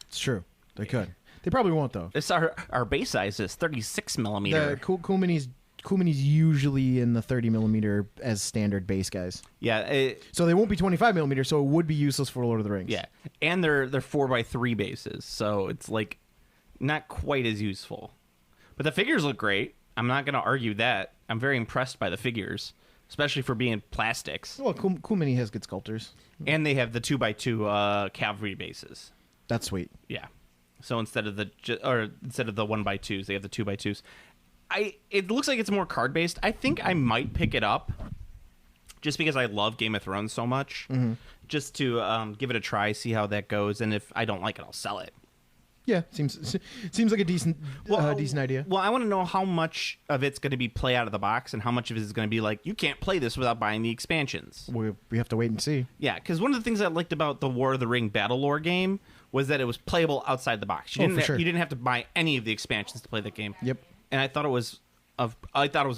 It's true. They could. They probably won't though. This our base size is 36 millimeter. The Cool Mini's usually in the 30 millimeter as standard base guys. Yeah. So they won't be 25 millimeter. So it would be useless for Lord of the Rings. Yeah, and they're 4x3 bases, so it's like not quite as useful. But the figures look great. I'm not going to argue that. I'm very impressed by the figures, especially for being plastics. Well, Cool Mini has good sculptors. And they have the 2x2 cavalry bases. That's sweet. Yeah. So instead of the 1x2s, they have the 2x2s. It looks like it's more card based. I think I might pick it up just because I love Game of Thrones so much. Mm-hmm. Just to give it a try, see how that goes, and if I don't like it, I'll sell it. Yeah, seems like a decent idea. Well, I want to know how much of it's going to be play out of the box and how much of it is going to be like, you can't play this without buying the expansions. We have to wait and see. Yeah, because one of the things I liked about the War of the Ring Battle Lore game was that it was playable outside the box. You didn't have to buy any of the expansions to play the game. Yep. And I thought it was a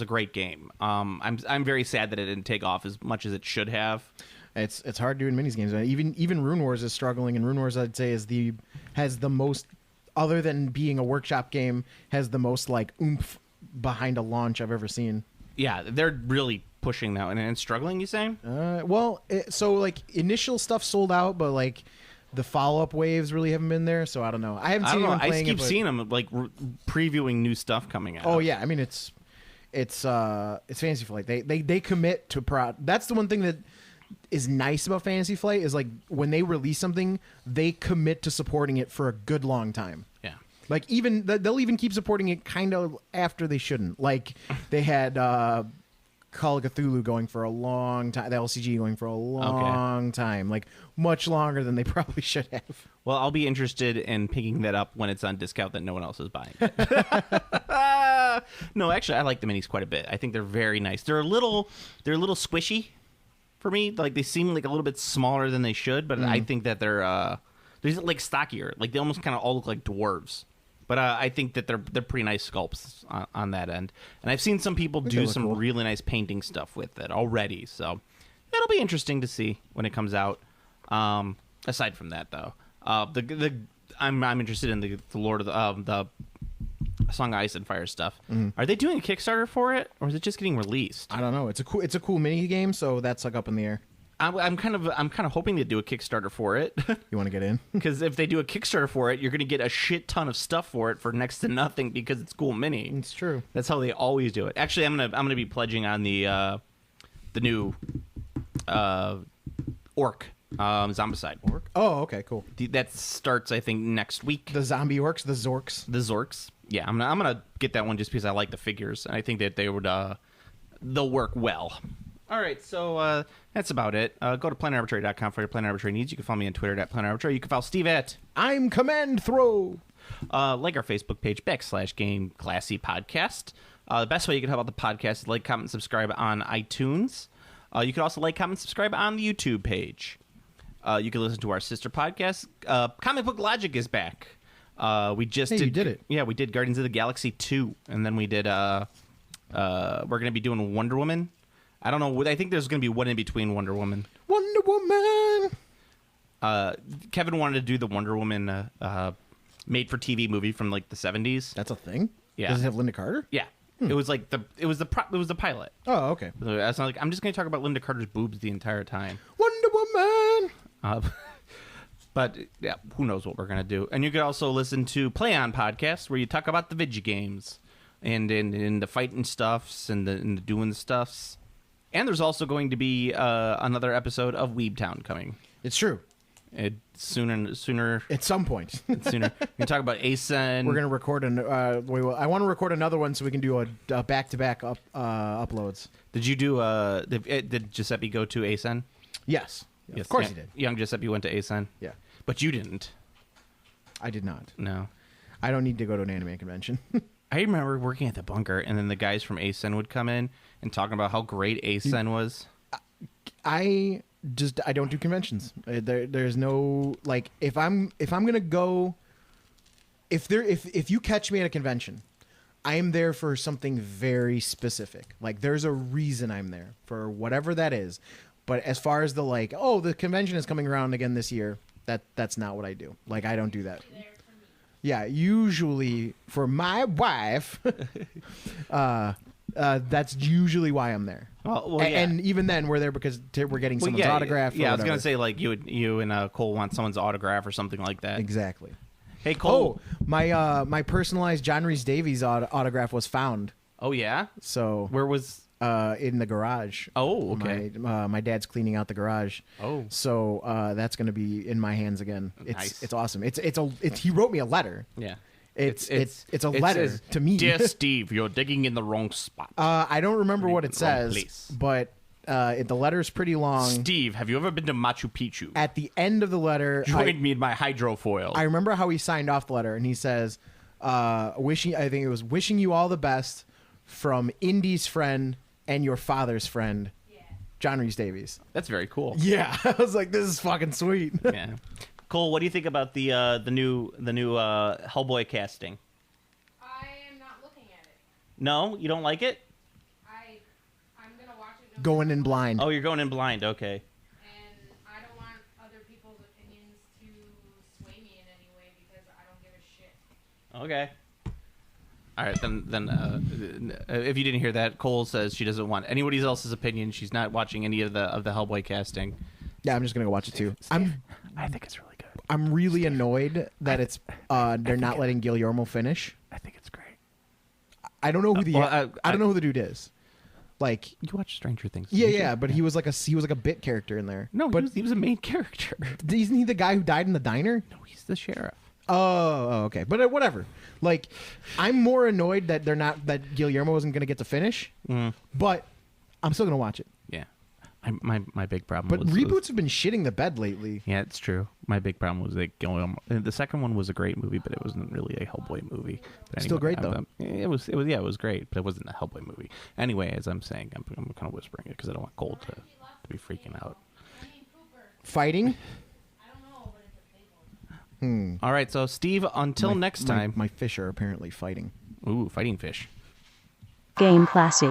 great game. I'm very sad that it didn't take off as much as it should have. It's hard doing minis games. Even Rune Wars is struggling, and Rune Wars I'd say has the most, other than being a workshop game, has the most like oomph behind a launch I've ever seen. Yeah, they're really pushing that and struggling. You saying? So like initial stuff sold out, but like the follow-up waves really haven't been there. So I don't know. I haven't seen anyone playing it. I keep seeing them like previewing new stuff coming out. Oh yeah, I mean it's Fantasy Flight. They commit to That's the one thing that is nice about Fantasy Flight is like when they release something, they commit to supporting it for a good long time. Yeah. Like even they'll even keep supporting it kind of after they shouldn't. Like they had Call of Cthulhu going for a long time, the LCG going for a long time, like much longer than they probably should have. Well, I'll be interested in picking that up when it's on discount that no one else is buying. No, actually, I like the minis quite a bit. I think they're very nice. They're a little squishy for me. Like they seem like a little bit smaller than they should, but I think that they're like stockier. Like they almost kind of all look like dwarves. But I think that they're pretty nice sculpts on that end. And I've seen some people do some really nice painting stuff with it already. So it'll be interesting to see when it comes out. Aside from that, though, I'm interested in the Lord of the Song of Ice and Fire stuff. Are they doing a Kickstarter for it, or is it just getting released? I don't know. It's a cool mini game, so that's like up in the air. I'm kind of hoping they do a Kickstarter for it. You want to get in? Because if they do a Kickstarter for it, you're going to get a shit ton of stuff for it for next to nothing because it's cool mini. It's true. That's how they always do it. Actually, I'm gonna be pledging on the new orc zombicide. Orc? Oh, okay, cool. That starts, I think, next week. The zombie orcs, the zorks. The Zorks. Yeah, I'm gonna get that one just because I like the figures, and I think that they'll work well. All right, so that's about it. Go to PlanetArbitrary.com for your Planet Arbitrary needs. You can follow me on Twitter at PlanetArbitrary. You can follow Steve at I'm Command Throw. Like our Facebook page, /Game Classy Podcast. The best way you can help out the podcast is like, comment, subscribe on iTunes. You can also like, comment, subscribe on the YouTube page. You can listen to our sister podcast. Comic Book Logic is back. We just you did it. Yeah, we did Guardians of the Galaxy 2, and then we did. We're going to be doing Wonder Woman. I don't know. I think there's going to be one in between Wonder Woman. Wonder Woman. Kevin wanted to do the Wonder Woman made-for-TV movie from like the 70s. That's a thing. Yeah. Does it have Linda Carter? Yeah. It was like it was the pilot. Oh, okay. So I was like, I'm just going to talk about Linda Carter's boobs the entire time. Wonder Woman. But yeah, who knows what we're going to do. And you can also listen to Play On Podcast, where you talk about the video games and the fighting stuffs and the doing stuffs. And there's also going to be another episode of Weebtown coming. It's true. Sooner. At some point. Sooner. We can talk about ASEN. We're going to record I want to record another one so we can do a back-to-back uploads. Did you do did Giuseppe go to ASEN? Yes. Yes. Of course he did. Young Giuseppe went to ASEN? Yeah. But you didn't. I did not. No. I don't need to go to an anime convention. I remember working at the bunker, and then the guys from ASEN would come in and talking about how great ASEN was. I don't do conventions. There's no, like, if I'm gonna go, if you catch me at a convention, I am there for something very specific. Like, there's a reason I'm there for whatever that is. But as far as the convention is coming around again this year, that's not what I do. Like, I don't do that. Yeah, usually for my wife, that's usually why I'm there. Well, yeah. And even then, we're there because we're getting someone's autograph. Yeah, or I was whatever. gonna say like you and Cole want someone's autograph or something like that. Exactly. Hey Cole. Oh, my personalized John Rhys Davies autograph was found. Oh yeah. So where was? In the garage. Oh, okay. My dad's cleaning out the garage. Oh, so that's going to be in my hands again. It's awesome. He wrote me a letter. Yeah. It's a letter to me. Dear Steve, you're digging in the wrong spot. I don't remember what it says, but the letter's pretty long. Steve, have you ever been to Machu Picchu? At the end of the letter, join me in my hydrofoil. I remember how he signed off the letter, and he says, "Wishing you all the best from Indy's friend and your father's friend, John Rhys Davies." That's very cool. Yeah, I was like, "This is fucking sweet." Yeah, Cole, what do you think about the new Hellboy casting? I am not looking at it. No, you don't like it? I'm gonna watch it. Going in blind. Oh, you're going in blind. Okay. And I don't want other people's opinions to sway me in any way because I don't give a shit. Okay. All right, then if you didn't hear that, Cole says she doesn't want anybody else's opinion. She's not watching any of the Hellboy casting. Yeah, I'm just gonna go watch it too. I think it's really good. I'm really annoyed that they're not letting Guillermo finish. I think it's great. I don't know who I don't know who the dude is. Like, you watch Stranger Things? Yeah, but he was like a bit character in there. No, but he was a main character. Isn't he the guy who died in the diner? No, he's the sheriff. Oh, okay. But whatever. Like, I'm more annoyed that Guillermo isn't going to get to finish. But I'm still going to watch it. Yeah. My big problem But was reboots have been shitting the bed lately. Yeah, it's true. My big problem was the second one was a great movie, but it wasn't really a Hellboy movie. But Still great, though. It was great, but it wasn't a Hellboy movie. Anyway, as I'm saying, I'm kind of whispering it because I don't want Gold to be freaking out. Fighting? All right, so Steve, until next time. My fish are apparently fighting. Ooh, fighting fish. Game classy.